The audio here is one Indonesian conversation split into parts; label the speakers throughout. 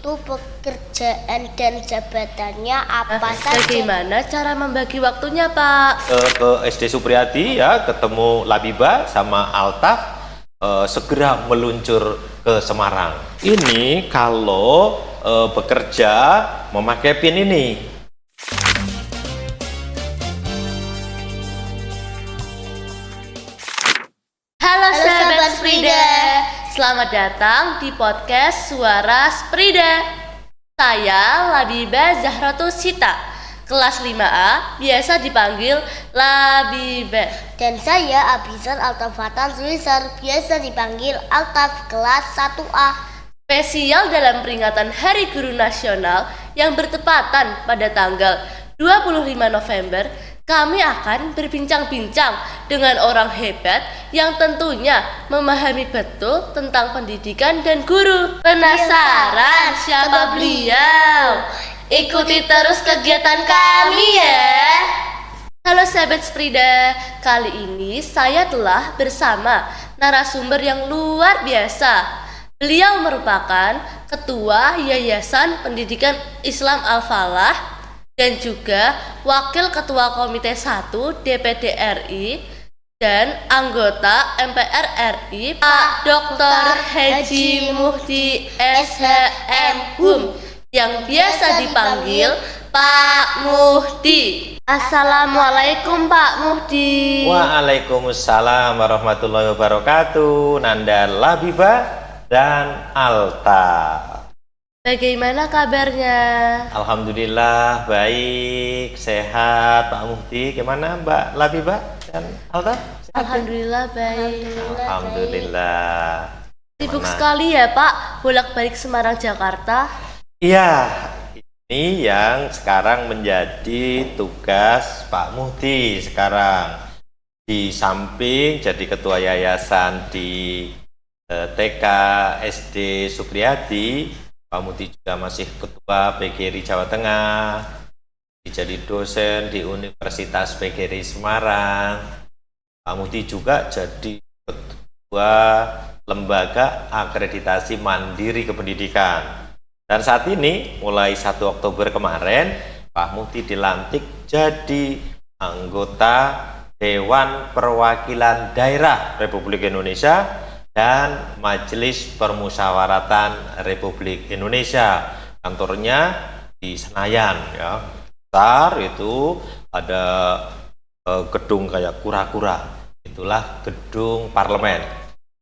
Speaker 1: itu pekerjaan dan jabatannya apa saja?
Speaker 2: Bagaimana cara membagi waktunya, Pak?
Speaker 3: Ke SD Supriyadi ya, ketemu Labiba sama Altaf, segera meluncur ke Semarang. Ini kalau bekerja memakai PIN ini.
Speaker 2: Halo
Speaker 1: Halo,
Speaker 2: sahabat
Speaker 1: sahabat
Speaker 2: Sprida.
Speaker 1: Sprida.
Speaker 2: Selamat datang di podcast Suara Sprida. Saya Labiba Zahratul Sita, kelas 5A, biasa dipanggil Labiba.
Speaker 1: Dan saya Abizar Altafatan Sulisar, biasa dipanggil Altaf, kelas 1A.
Speaker 2: Spesial dalam peringatan Hari Guru Nasional yang bertepatan pada tanggal 25 November, kami akan berbincang-bincang dengan orang hebat yang tentunya memahami betul tentang pendidikan dan guru. Penasaran siapa beliau? Ikuti terus kegiatan kami ya. Halo sahabat Sprida, kali ini saya telah bersama narasumber yang luar biasa. Beliau merupakan Ketua Yayasan Pendidikan Islam Al-Falah dan juga Wakil Ketua Komite 1 DPD RI dan anggota MPR RI Pak Dr. Haji Muhdi SHM Hum yang biasa dipanggil Pak Muhdi. Assalamualaikum Pak Muhdi.
Speaker 3: Waalaikumsalam warahmatullahi wabarakatuh. Nanda, Labiba, dan Alta.
Speaker 2: Bagaimana kabarnya?
Speaker 3: Alhamdulillah baik, sehat Pak Muhdi. Gimana Mbak Labiba dan Alta? Sehat?
Speaker 2: Alhamdulillah baik.
Speaker 3: Alhamdulillah.
Speaker 2: Sibuk
Speaker 3: Gimana?
Speaker 2: sekali ya Pak, bolak-balik Semarang Jakarta.
Speaker 3: Iya, ini yang sekarang menjadi tugas Pak Muhdi sekarang. Di samping jadi ketua yayasan di TK SD Supriyadi, Pak Muhdi juga masih ketua PGRI Jawa Tengah, jadi dosen di Universitas PGRI Semarang. Pak Muhdi juga jadi ketua Lembaga Akreditasi Mandiri Kependidikan. Dan saat ini, mulai 1 Oktober kemarin, Pak Muhdi dilantik jadi anggota Dewan Perwakilan Daerah Republik Indonesia dan Majelis Permusyawaratan Republik Indonesia. Kantornya di Senayan ya. Besar itu ada gedung kayak kura-kura. Itulah gedung parlemen.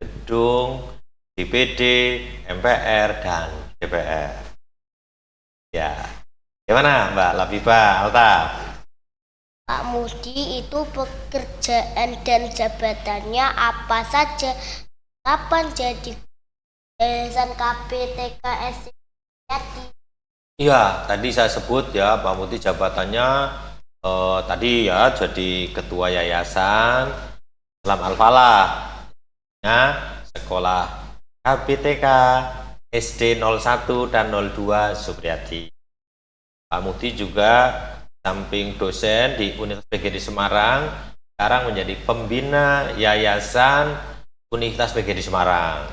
Speaker 3: Gedung DPD, MPR, dan DPR. Ya. Gimana Mbak Labiba, Alta?
Speaker 1: Pak Muhdi itu pekerjaan dan jabatannya apa saja? Kapan jadi yayasan KPTK SD Supriyadi?
Speaker 3: Iya, tadi saya sebut ya, Pak Muhdi jabatannya tadi ya jadi ketua yayasan Islam Al-Falah, sekolah KPTK SD 01 dan 02 Supriyadi. Pak Muhdi juga samping dosen di Universitas PGRI Semarang, sekarang menjadi pembina yayasan Universitas PGRI Semarang.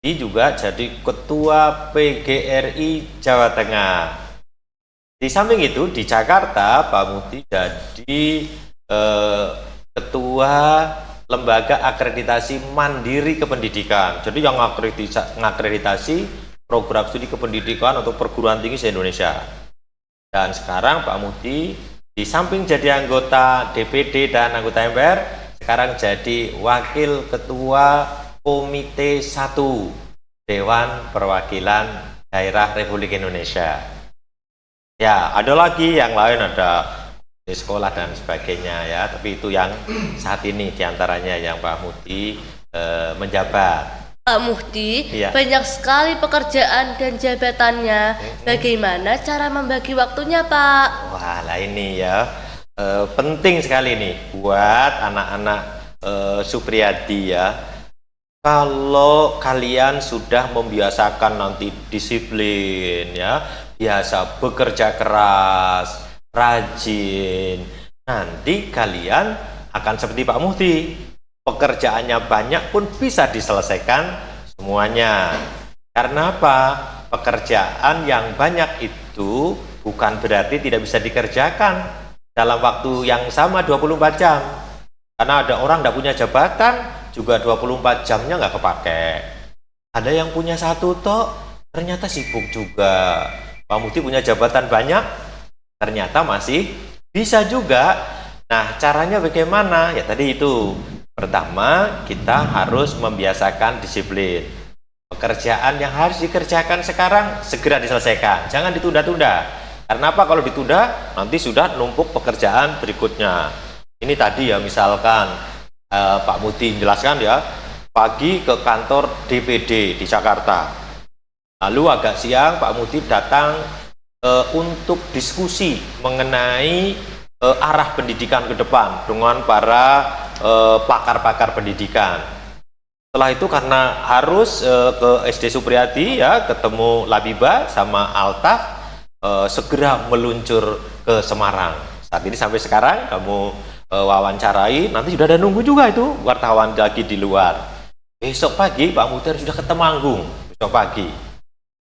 Speaker 3: Dia juga jadi ketua PGRI Jawa Tengah. Di samping itu di Jakarta Pak Muhdi jadi ketua Lembaga Akreditasi Mandiri Kependidikan. Jadi yang ngakreditasi program studi kependidikan untuk perguruan tinggi se-Indonesia. Dan sekarang Pak Muhdi di samping jadi anggota DPD dan anggota MPR, sekarang jadi Wakil Ketua Komite 1 Dewan Perwakilan Daerah Republik Indonesia. Ya, ada lagi yang lain, ada di sekolah dan sebagainya ya, tapi itu yang saat ini diantaranya yang Pak Muhdi menjabat.
Speaker 2: Pak Muhdi,
Speaker 3: Iya.
Speaker 2: banyak sekali pekerjaan dan jabatannya. Bagaimana cara membagi waktunya Pak?
Speaker 3: Wah, lah ini ya penting sekali nih buat anak-anak Supriyadi ya. Kalau kalian sudah membiasakan nanti disiplin ya, biasa bekerja keras, rajin, nanti kalian akan seperti Pak Muhdi. Pekerjaannya banyak pun bisa diselesaikan semuanya. Karena apa? Pekerjaan yang banyak itu bukan berarti tidak bisa dikerjakan dalam waktu yang sama 24 jam. Karena ada orang tidak punya jabatan, juga 24 jamnya nggak kepake. Ada yang punya satu toh, ternyata sibuk juga. Pak Muti punya jabatan banyak, ternyata masih bisa juga. Nah, caranya bagaimana? Ya tadi itu. Pertama, kita harus membiasakan disiplin. Pekerjaan yang harus dikerjakan sekarang segera diselesaikan, jangan ditunda-tunda. Karena apa? Kalau ditunda, nanti sudah numpuk pekerjaan berikutnya. Ini tadi ya, misalkan Pak Muti menjelaskan ya, pagi ke kantor DPD di Jakarta. Lalu agak siang Pak Muti datang untuk diskusi mengenai arah pendidikan ke depan dengan para pakar-pakar pendidikan. Setelah itu karena harus ke SD Supriyadi ya, ketemu Labiba sama Altaf, segera meluncur ke Semarang. Saat ini sampai sekarang kamu wawancarai, nanti sudah ada nunggu juga itu wartawan lagi di luar. Besok pagi Pak Muti sudah ke Temanggung, besok pagi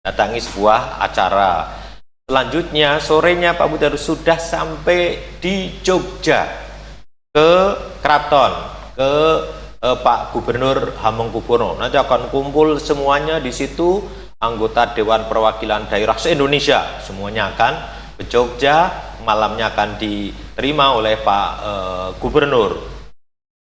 Speaker 3: datangi sebuah acara. Selanjutnya sorenya Pak Muti sudah sampai di Jogja, ke Kraton, ke Pak Gubernur Hamengkubuwono. Nanti akan kumpul semuanya di situ, anggota Dewan Perwakilan Daerah se-Indonesia, semuanya akan ke Jogja, malamnya akan diterima oleh Pak Gubernur.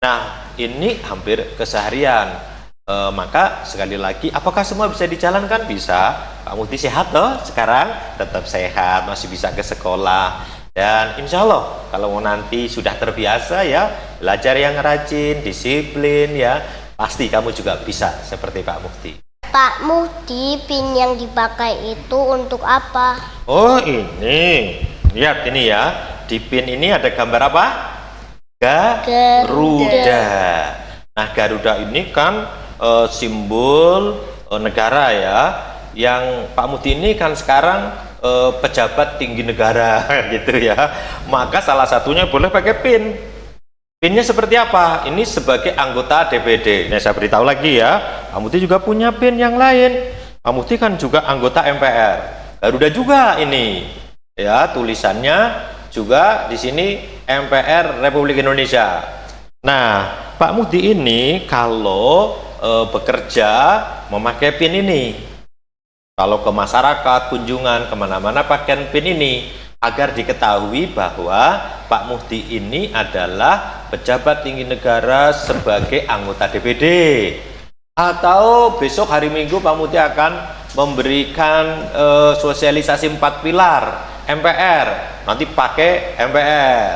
Speaker 3: Nah, ini hampir keseharian. Maka sekali lagi, apakah semua bisa dijalankan? Bisa. Pak Muti sehat loh sekarang, tetap sehat, masih bisa ke sekolah. Dan insya Allah kalau nanti sudah terbiasa ya, belajar yang rajin, disiplin ya, pasti kamu juga bisa seperti Pak Mufti.
Speaker 1: Pak Muti, pin yang dipakai itu untuk apa?
Speaker 3: Oh ini, lihat ini ya, di pin ini ada gambar apa? Garuda. Nah, Garuda ini kan simbol negara ya, yang Pak Muti ini kan sekarang pejabat tinggi negara gitu ya, maka salah satunya boleh pakai pin. Pinnya seperti apa? Ini sebagai anggota DPD. Nah, saya beritahu lagi ya, Pak Muti juga punya pin yang lain. Pak Muti kan juga anggota MPR. Garuda juga ini. Ya, tulisannya juga di sini MPR Republik Indonesia. Nah, Pak Muti ini kalau bekerja memakai pin ini. Kalau ke masyarakat, kunjungan, kemana-mana pakai pin ini, agar diketahui bahwa Pak Muti ini adalah pejabat tinggi negara sebagai anggota DPD. Atau besok hari Minggu Pak Muti akan memberikan sosialisasi 4 pilar MPR, nanti pakai MPR.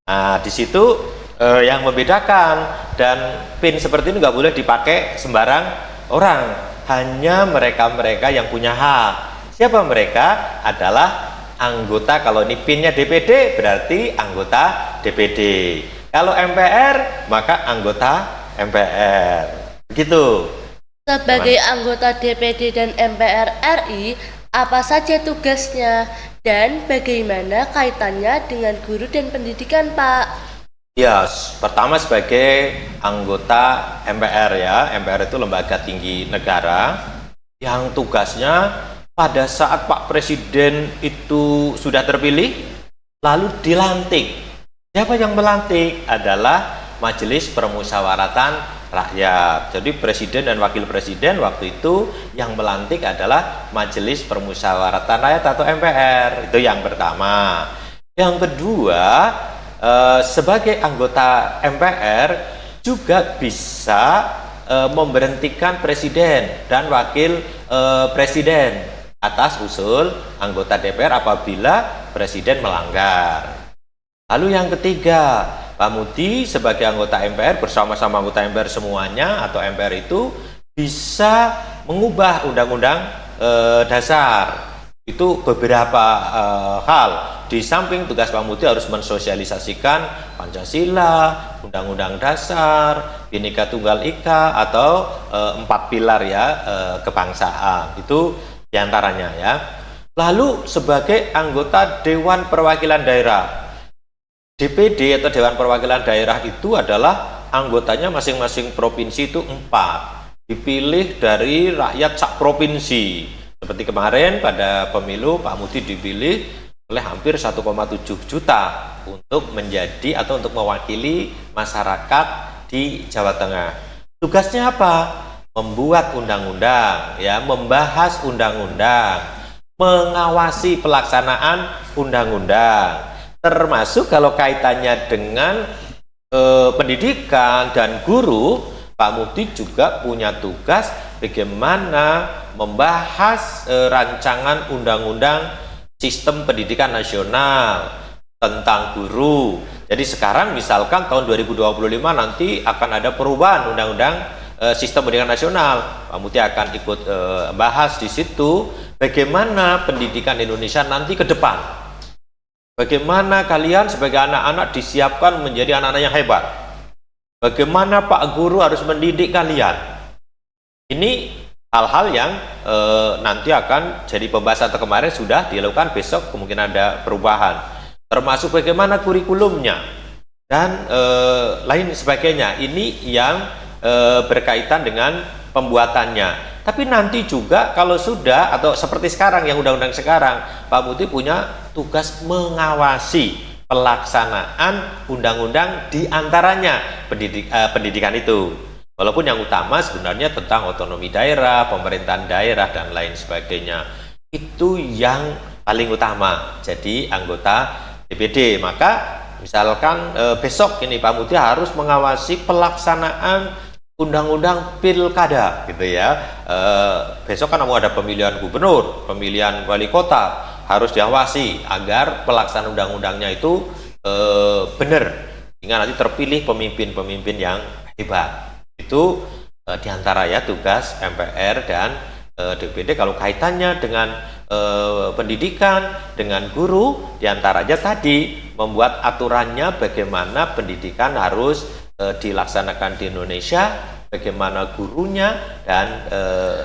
Speaker 3: Nah, di situ yang membedakan, dan pin seperti ini nggak boleh dipakai sembarang orang, hanya mereka-mereka yang punya hak. Siapa mereka? Adalah anggota. Kalau ini pinnya DPD berarti anggota DPD. Kalau MPR maka anggota MPR. Begitu.
Speaker 2: Sebagai anggota DPD dan MPR RI, apa saja tugasnya dan bagaimana kaitannya dengan guru dan pendidikan, Pak?
Speaker 3: Ya, pertama sebagai anggota MPR ya. MPR itu lembaga tinggi negara yang tugasnya pada saat Pak Presiden itu sudah terpilih, lalu dilantik. Siapa yang melantik? Adalah Majelis Permusyawaratan Rakyat. Jadi Presiden dan Wakil Presiden waktu itu yang melantik adalah Majelis Permusyawaratan Rakyat atau MPR. Itu yang pertama. Yang kedua, sebagai anggota MPR juga bisa memberhentikan Presiden dan Wakil Presiden atas usul anggota DPR apabila Presiden melanggar. Lalu yang ketiga, Pak Muti sebagai anggota MPR bersama-sama anggota MPR semuanya atau MPR itu bisa mengubah undang-undang dasar. Itu beberapa hal. Di samping tugas Pak Muti harus mensosialisasikan Pancasila, Undang-Undang Dasar, Bhinneka Tunggal Ika atau 4 pilar ya kebangsaan. Itu diantaranya ya. Lalu sebagai anggota Dewan Perwakilan Daerah, DPD atau Dewan Perwakilan Daerah itu adalah anggotanya masing-masing provinsi itu 4. dipilih dari rakyat sak provinsi. Seperti kemarin pada pemilu Pak Muti dipilih oleh hampir 1,7 juta untuk menjadi atau untuk mewakili masyarakat di Jawa Tengah. Tugasnya apa? Membuat undang-undang, ya, membahas undang-undang, mengawasi pelaksanaan undang-undang, termasuk kalau kaitannya dengan pendidikan dan guru. Pak Muti juga punya tugas bagaimana membahas rancangan undang-undang sistem pendidikan nasional tentang guru. Jadi sekarang misalkan tahun 2025 nanti akan ada perubahan undang-undang sistem pendidikan nasional. Pak Muti akan ikut bahas di situ bagaimana pendidikan Indonesia nanti ke depan. Bagaimana kalian sebagai anak-anak disiapkan menjadi anak-anak yang hebat. Bagaimana Pak Guru harus mendidik kalian. Ini hal-hal yang nanti akan jadi pembahasan. Atau kemarin sudah dilakukan, besok kemungkinan ada perubahan. Termasuk bagaimana kurikulumnya dan lain sebagainya. Ini yang berkaitan dengan pembuatannya. Tapi nanti juga kalau sudah, atau seperti sekarang yang undang-undang sekarang, Pak Muti punya tugas mengawasi pelaksanaan undang-undang diantaranya pendidikan itu. Walaupun yang utama sebenarnya tentang otonomi daerah, pemerintahan daerah, dan lain sebagainya. Itu yang paling utama jadi anggota DPD. Maka misalkan besok ini Pak Muti harus mengawasi pelaksanaan undang-undang pilkada gitu ya. Besok kan mau ada pemilihan gubernur, pemilihan wali kota, harus diawasi agar pelaksanaan undang-undangnya itu benar, sehingga nanti terpilih pemimpin-pemimpin yang hebat. Itu diantara ya tugas MPR dan DPD. Kalau kaitannya dengan pendidikan, dengan guru, diantaranya tadi membuat aturannya bagaimana pendidikan harus dilaksanakan di Indonesia, bagaimana gurunya, dan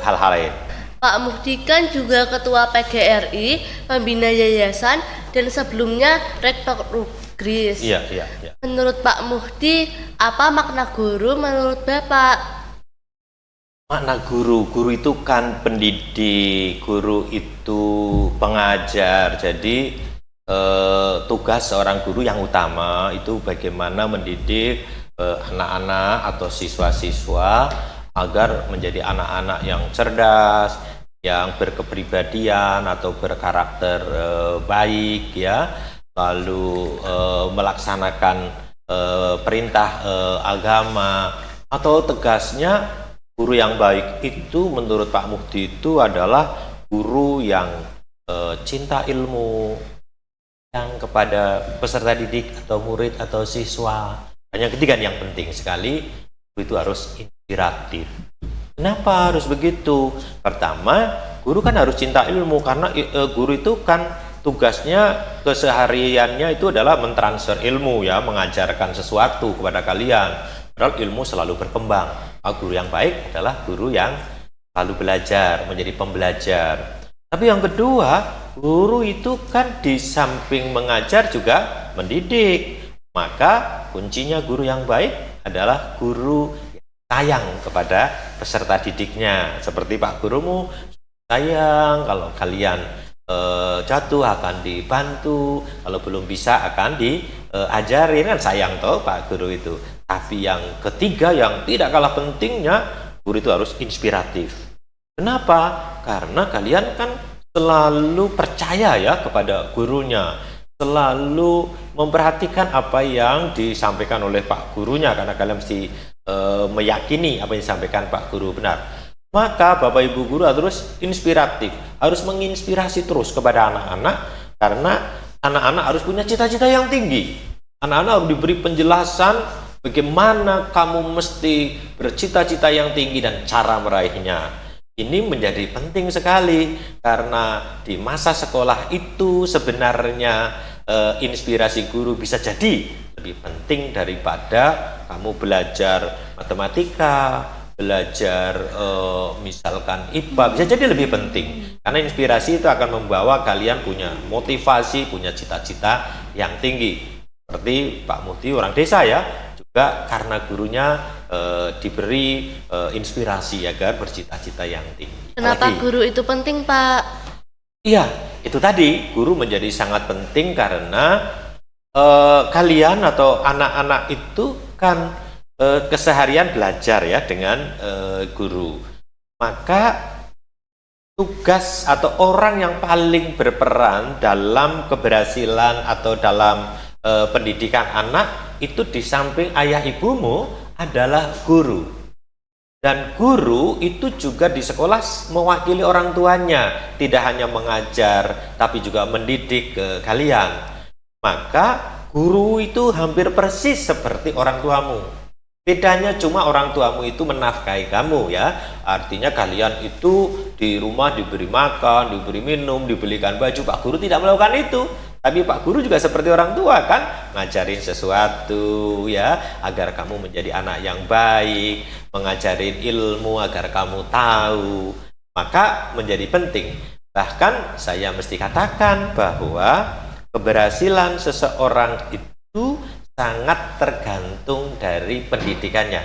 Speaker 3: hal-hal lain.
Speaker 2: Pak Muhdi kan juga ketua PGRI, pembina yayasan, dan sebelumnya rektor UGRIS.
Speaker 3: Iya.
Speaker 2: Menurut Pak Muhdi, apa makna guru menurut Bapak?
Speaker 3: Makna guru itu kan pendidik, guru itu pengajar. Jadi tugas seorang guru yang utama itu bagaimana mendidik anak-anak atau siswa-siswa agar menjadi anak-anak yang cerdas, yang berkepribadian atau berkarakter baik, ya, lalu melaksanakan perintah agama. Atau tegasnya guru yang baik itu menurut Pak Muhdi itu adalah guru yang cinta ilmu, yang kepada peserta didik atau murid atau siswa. Dan yang ketiga yang penting sekali, guru itu harus inspiratif. Kenapa harus begitu? Pertama, guru kan harus cinta ilmu, karena guru itu kan tugasnya kesehariannya itu adalah mentransfer ilmu, ya, mengajarkan sesuatu kepada kalian. Padahal ilmu selalu berkembang. Guru yang baik adalah guru yang selalu belajar, menjadi pembelajar. Tapi yang kedua, guru itu kan di samping mengajar juga mendidik. Maka kuncinya guru yang baik adalah guru yang sayang kepada peserta didiknya. Seperti Pak gurumu sayang, kalau kalian jatuh akan dibantu, kalau belum bisa akan diajarin, kan sayang toh Pak guru itu. Tapi yang ketiga yang tidak kalah pentingnya, guru itu harus inspiratif. Kenapa? Karena kalian kan selalu percaya ya kepada gurunya, selalu memperhatikan apa yang disampaikan oleh Pak gurunya, karena kalian mesti meyakini apa yang disampaikan Pak guru benar. Maka Bapak Ibu guru harus inspiratif, harus menginspirasi terus kepada anak-anak, karena anak-anak harus punya cita-cita yang tinggi. Anak-anak harus diberi penjelasan bagaimana kamu mesti bercita-cita yang tinggi dan cara meraihnya. Ini menjadi penting sekali, karena di masa sekolah itu sebenarnya inspirasi guru bisa jadi lebih penting daripada kamu belajar matematika, belajar misalkan IPA, bisa jadi lebih penting. Karena inspirasi itu akan membawa kalian punya motivasi, punya cita-cita yang tinggi. Seperti Pak Muhdi orang desa ya, juga karena gurunya diberi inspirasi agar bercita-cita yang tinggi.
Speaker 2: Kenapa
Speaker 3: Apalagi?
Speaker 2: guru itu penting, Pak?
Speaker 3: Iya, itu tadi guru menjadi sangat penting karena kalian atau anak-anak itu kan keseharian belajar ya dengan guru. Maka tugas atau orang yang paling berperan dalam keberhasilan atau dalam pendidikan anak itu di samping ayah ibumu adalah guru. Dan guru itu juga di sekolah mewakili orang tuanya, tidak hanya mengajar tapi juga mendidik kalian. Maka guru itu hampir persis seperti orang tuamu. Bedanya cuma orang tuamu itu menafkahi kamu ya. Artinya kalian itu di rumah diberi makan, diberi minum, dibelikan baju. Pak guru tidak melakukan itu. Tapi Pak guru juga seperti orang tua kan, ngajarin sesuatu ya agar kamu menjadi anak yang baik, mengajarin ilmu agar kamu tahu. Maka menjadi penting. Bahkan saya mesti katakan bahwa keberhasilan seseorang itu sangat tergantung dari pendidikannya.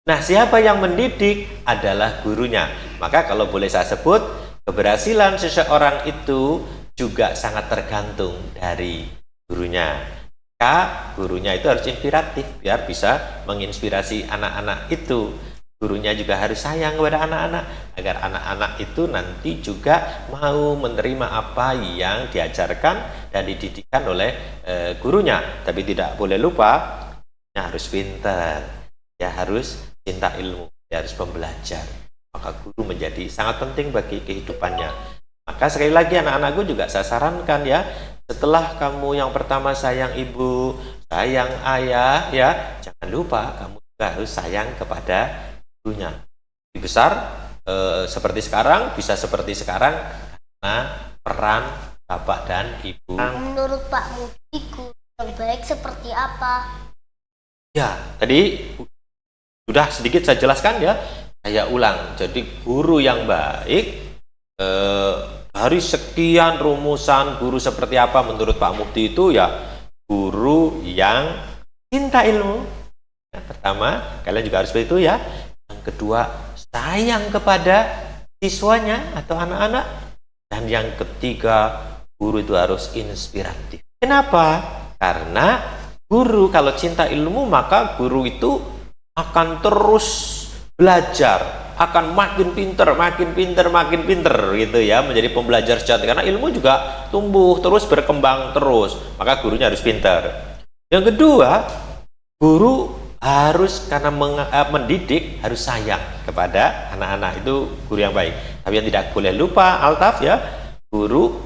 Speaker 3: Nah, siapa yang mendidik adalah gurunya. Maka kalau boleh saya sebut, keberhasilan seseorang itu juga sangat tergantung dari gurunya. Maka gurunya itu harus inspiratif biar bisa menginspirasi anak-anak itu. Gurunya juga harus sayang kepada anak-anak agar anak-anak itu nanti juga mau menerima apa yang diajarkan dan dididikan oleh gurunya. Tapi tidak boleh lupa, ya harus pintar, ya harus cinta ilmu, ya harus pembelajar. Maka guru menjadi sangat penting bagi kehidupannya. Maka sekali lagi anak-anakku juga saya sarankan ya, setelah kamu yang pertama sayang ibu, sayang ayah ya, jangan lupa kamu juga harus sayang kepada gurunya. Lebih besar seperti sekarang, bisa seperti sekarang karena peran bapak dan ibu.
Speaker 1: Menurut Pak Mufti, guru yang baik seperti apa?
Speaker 3: Ya, tadi sudah sedikit saya jelaskan ya, saya ulang. Jadi guru yang baik dari sekian rumusan guru seperti apa menurut Pak Mufti itu ya guru yang cinta ilmu. Yang pertama, kalian juga harus seperti itu ya. Yang kedua, sayang kepada siswanya atau anak-anak. Dan yang ketiga, guru itu harus inspiratif. Kenapa? Karena guru kalau cinta ilmu maka guru itu akan terus belajar, akan makin pinter gitu ya, menjadi pembelajar sejati karena ilmu juga tumbuh terus, berkembang terus, maka gurunya harus pinter. Yang kedua, guru harus karena mendidik harus sayang kepada anak-anak, itu guru yang baik. Tapi yang tidak boleh lupa Altaf ya, guru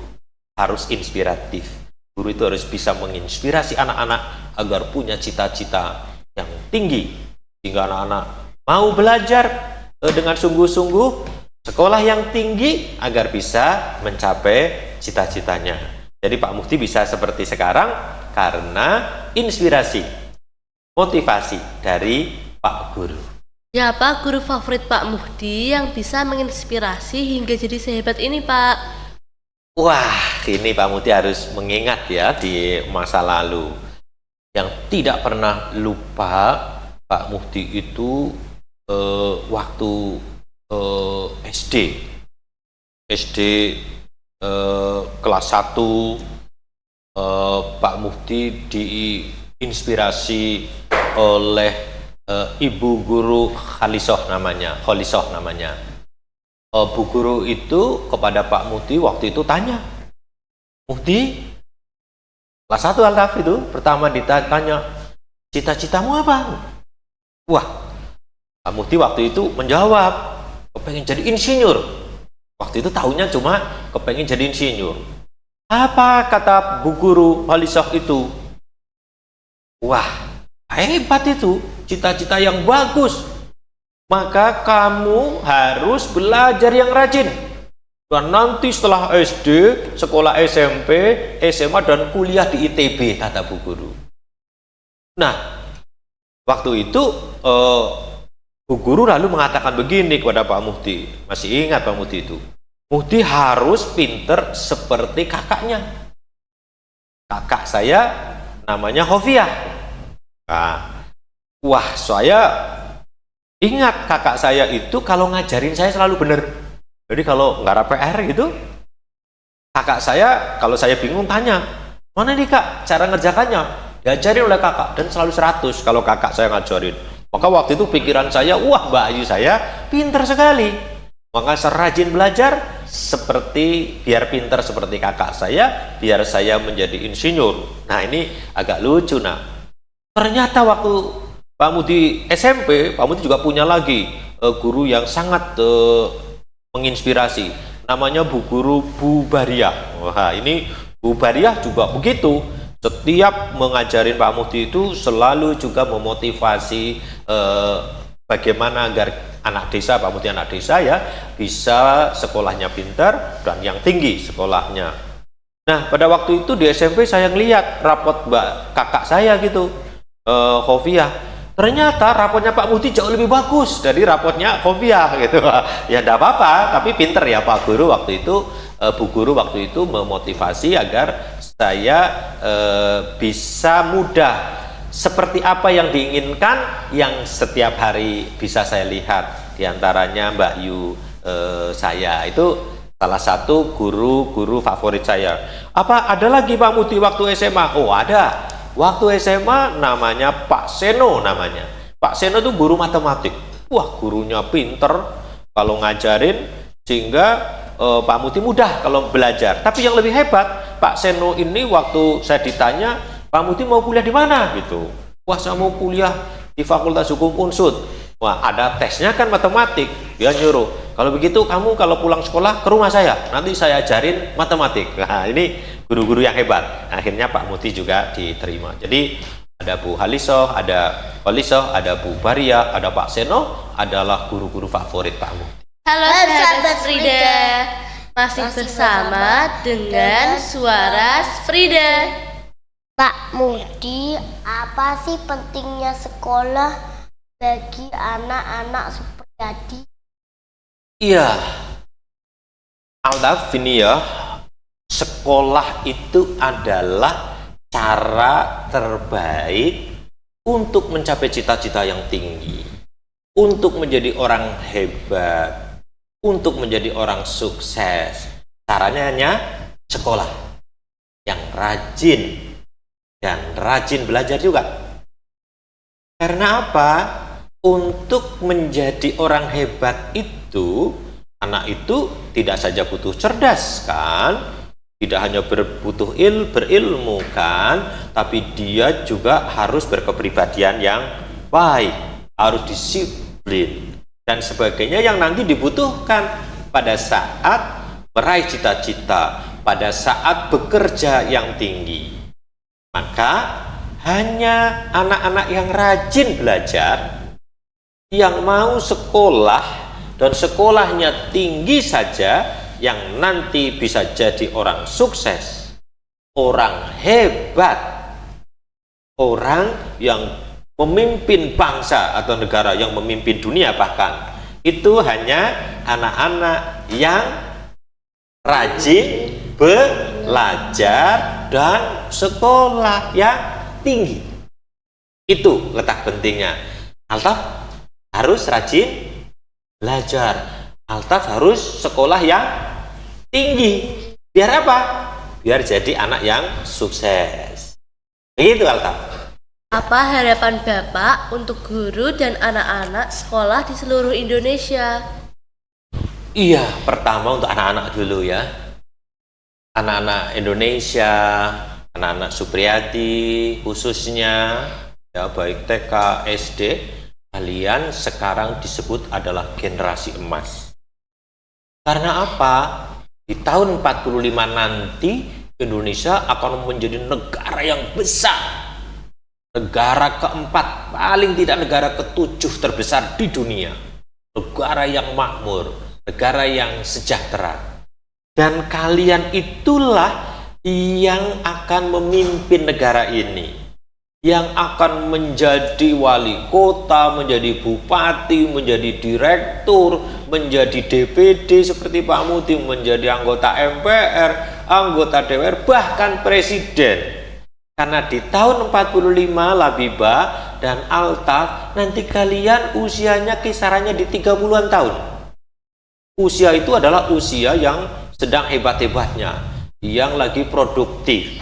Speaker 3: harus inspiratif. Guru itu harus bisa menginspirasi anak-anak agar punya cita-cita yang tinggi sehingga anak-anak mau belajar dengan sungguh-sungguh, sekolah yang tinggi agar bisa mencapai cita-citanya. Jadi Pak Mufti bisa seperti sekarang karena inspirasi, motivasi dari Pak Guru.
Speaker 2: Ya, Pak, guru favorit Pak Muhdi yang bisa menginspirasi hingga jadi sehebat ini, Pak?
Speaker 3: Wah, ini Pak Mufti harus mengingat ya di masa lalu. Yang tidak pernah lupa Pak Mufti itu waktu SD kelas 1 Pak Mufti diinspirasi oleh ibu guru Khalisoh namanya. Bu guru itu kepada Pak Mufti waktu itu tanya, Mufti kelas 1 Altaf itu pertama ditanya, cita-citamu apa? Wah, Pak Mufti waktu itu menjawab, kepengen jadi insinyur. Waktu itu tahunya cuma kepengen jadi insinyur. Apa kata bu guru Khalisoh itu? Wah, hebat itu, cita-cita yang bagus. Maka kamu harus belajar yang rajin. Dan nanti setelah SD, sekolah SMP, SMA, dan kuliah di ITB, kata bu guru. Nah, waktu itu Bu guru lalu mengatakan begini kepada Pak Mufti, masih ingat Pak Mufti itu, Mufti harus pinter seperti kakaknya. Kakak saya namanya Hofiah. Nah, wah saya Ingat, kakak saya itu kalau ngajarin saya selalu benar. Jadi kalau nggak ada PR gitu, kakak saya kalau saya bingung tanya, mana nih kak cara ngerjakannya? Diajarin oleh kakak dan selalu 100 kalau kakak saya ngajarin. Maka waktu itu pikiran saya, wah Mbak Ayu saya pinter sekali. Maka saya rajin belajar biar pinter seperti kakak saya, biar saya menjadi insinyur. Nah ini agak lucu. Nah ternyata waktu Pak Mudi SMP, Pak Mudi juga punya lagi guru yang sangat menginspirasi. Namanya Bu Guru Bu Bariah. Wah ini Bu Bariah juga begitu. Setiap mengajarin Pak Mudi itu selalu juga memotivasi bagaimana agar anak desa, Pak Mudi anak desa ya, bisa sekolahnya pintar dan yang tinggi sekolahnya. Nah pada waktu itu di SMP saya ngeliat rapot kakak saya gitu, Khofiah. Ternyata rapotnya Pak Mudi jauh lebih bagus dari rapotnya Khofiah gitu. Ya enggak apa-apa, tapi pinter ya Pak Guru waktu itu, Bu Guru waktu itu memotivasi agar saya bisa mudah seperti apa yang diinginkan, yang setiap hari bisa saya lihat. Di antaranya Mbak Yu saya itu salah satu guru favorit saya. Apa ada lagi Pak Mudi waktu SMA? Oh ada. Waktu SMA namanya Pak Seno namanya. Pak Seno itu guru matematik. Wah gurunya pinter kalau ngajarin sehingga Pak Mudi mudah kalau belajar. Tapi yang lebih hebat, Pak Seno ini waktu saya ditanya, Pak Mudi mau kuliah di mana gitu. Wah saya mau kuliah di Fakultas Hukum Unsud. Wah ada tesnya kan matematik. Dia nyuruh, kalau begitu kamu kalau pulang sekolah ke rumah saya, nanti saya ajarin matematik. Nah ini guru-guru yang hebat. Akhirnya Pak Mudi juga diterima. Jadi ada Bu Halisoh, ada Walisoh, ada Bu Bariah, ada Pak Seno, adalah guru-guru favorit Pak Mudi.
Speaker 2: Halo sahabat Frida, masih bersama dengan Suara Frida.
Speaker 1: Pak Mudi, apa sih pentingnya sekolah bagi anak-anak Supriyadi?
Speaker 3: Iya, Aldaf ini ya, sekolah itu adalah cara terbaik untuk mencapai cita-cita yang tinggi, untuk menjadi orang hebat, untuk menjadi orang sukses. Caranya hanya sekolah yang rajin dan rajin belajar juga. Karena apa? Untuk menjadi orang hebat itu, anak itu tidak saja butuh cerdas kan, tidak hanya berilmu kan, tapi dia juga harus berkepribadian yang baik, harus disiplin dan sebagainya yang nanti dibutuhkan pada saat meraih cita-cita, pada saat bekerja yang tinggi. Maka hanya anak-anak yang rajin belajar, yang mau sekolah dan sekolahnya tinggi saja, yang nanti bisa jadi orang sukses, orang hebat, orang yang memimpin bangsa atau negara, yang memimpin dunia bahkan. Itu hanya anak-anak yang rajin belajar dan sekolah yang tinggi. Itu letak pentingnya. Altaf harus rajin belajar. Altaf harus sekolah yang tinggi. Biar apa? Biar jadi anak yang sukses. Begitu Altaf.
Speaker 2: Apa harapan Bapak untuk guru dan anak-anak sekolah di seluruh Indonesia?
Speaker 3: Iya, pertama untuk anak-anak dulu ya. Anak-anak Indonesia, anak-anak Supriyadi khususnya, ya baik TK, SD, kalian sekarang disebut adalah generasi emas. Karena apa? Di tahun 45 nanti Indonesia akan menjadi negara yang besar. Negara keempat, paling tidak negara ketujuh terbesar di dunia. Negara yang makmur, negara yang sejahtera. Dan kalian itulah yang akan memimpin negara ini, yang akan menjadi wali kota, menjadi bupati, menjadi direktur, menjadi DPD seperti Pak Mudi, menjadi anggota MPR, anggota DPR, bahkan presiden. Karena di tahun 45 Labibah dan Altaf, nanti kalian usianya kisarannya di 30-an tahun. Usia itu adalah usia yang sedang hebat-hebatnya, yang lagi produktif.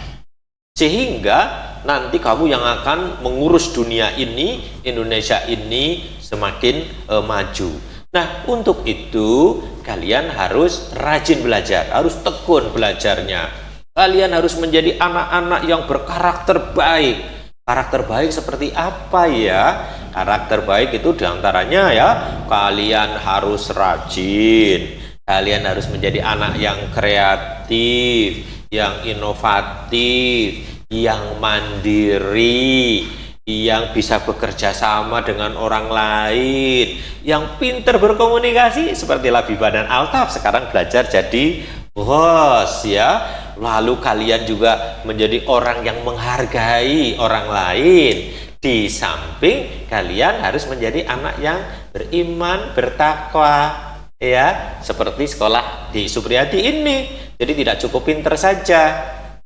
Speaker 3: Sehingga nanti kamu yang akan mengurus dunia ini, Indonesia ini semakin maju. Nah, untuk itu kalian harus rajin belajar, harus tekun belajarnya. Kalian harus menjadi anak-anak yang berkarakter baik. Karakter baik seperti apa ya? Karakter baik itu diantaranya ya, kalian harus rajin. Kalian harus menjadi anak yang kreatif, yang inovatif, yang mandiri, yang bisa bekerja sama dengan orang lain, yang pintar berkomunikasi seperti Labibah dan Altaf sekarang belajar jadi bos ya. Lalu kalian juga menjadi orang yang menghargai orang lain. Di samping kalian harus menjadi anak yang beriman, bertakwa ya, seperti sekolah di Supriyadi ini. Jadi tidak cukup pintar saja,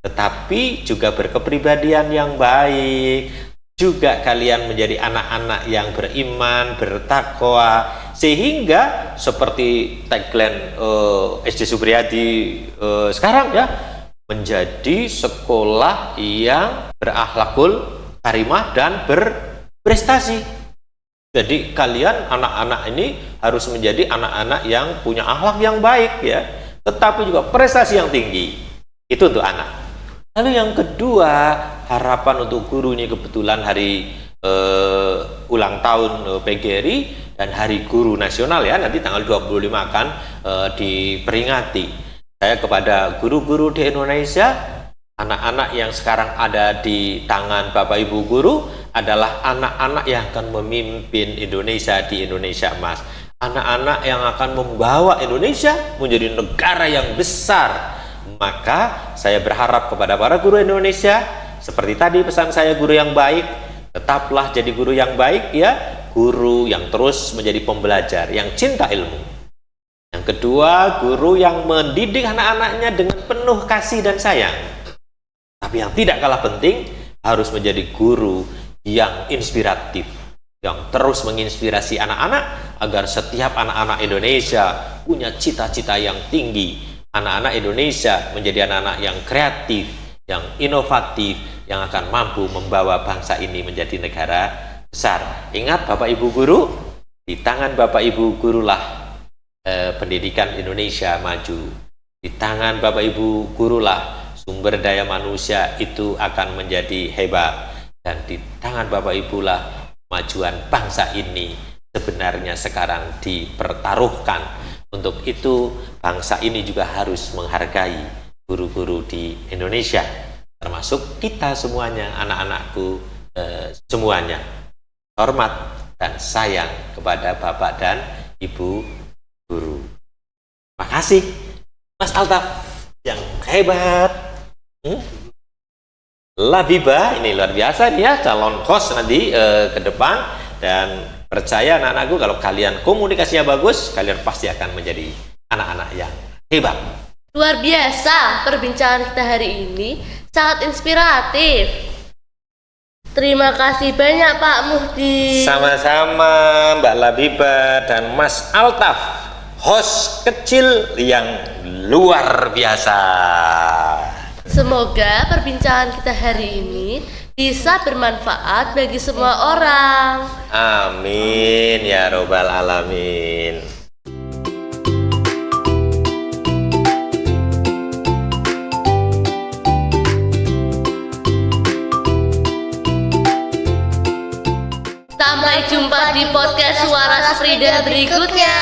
Speaker 3: tetapi juga berkepribadian yang baik. Juga kalian menjadi anak-anak yang beriman, bertakwa, sehingga seperti tagline SD Supriyadi sekarang ya, menjadi sekolah yang berakhlakul karimah dan berprestasi. Jadi kalian anak-anak ini harus menjadi anak-anak yang punya akhlak yang baik ya, tetapi juga prestasi yang tinggi. Itu untuk anak. Lalu yang kedua, harapan untuk guru ini kebetulan hari ulang tahun PGRI dan Hari Guru Nasional ya, nanti tanggal 25 akan diperingati. Saya kepada guru-guru di Indonesia, anak-anak yang sekarang ada di tangan Bapak Ibu guru adalah anak-anak yang akan memimpin Indonesia di Indonesia Emas. Anak-anak yang akan membawa Indonesia menjadi negara yang besar. Maka saya berharap kepada para guru Indonesia, seperti tadi pesan saya, guru yang baik, tetaplah jadi guru yang baik ya, guru yang terus menjadi pembelajar, yang cinta ilmu. Yang kedua, guru yang mendidik anak-anaknya dengan penuh kasih dan sayang. Tapi yang tidak kalah penting, harus menjadi guru yang inspiratif, yang terus menginspirasi anak-anak agar setiap anak-anak Indonesia punya cita-cita yang tinggi. Anak-anak Indonesia menjadi anak-anak yang kreatif, yang inovatif, yang akan mampu membawa bangsa ini menjadi negara besar. Ingat Bapak Ibu guru, di tangan Bapak Ibu gurulah pendidikan Indonesia maju. Di tangan Bapak Ibu gurulah sumber daya manusia itu akan menjadi hebat. Dan di tangan Bapak Ibu lah kemajuan bangsa ini sebenarnya sekarang dipertaruhkan. Untuk itu bangsa ini juga harus menghargai guru-guru di Indonesia, termasuk kita semuanya, anak-anakku semuanya. Hormat dan sayang kepada Bapak dan Ibu guru. Makasih Mas Altaf yang hebat. Labibah ini luar biasa, dia calon host nanti ke depan, dan percaya anak-anakku, kalau kalian komunikasinya bagus, kalian pasti akan menjadi anak-anak yang hebat.
Speaker 2: Luar biasa, perbincangan kita hari ini sangat inspiratif. Terima kasih banyak Pak Muhdi.
Speaker 3: Sama-sama Mbak Labibah dan Mas Altaf, host kecil yang luar biasa.
Speaker 2: Semoga perbincangan kita hari ini bisa bermanfaat bagi semua orang.
Speaker 3: Amin ya robbal alamin.
Speaker 2: Sampai jumpa di podcast Suara Sufrida berikutnya.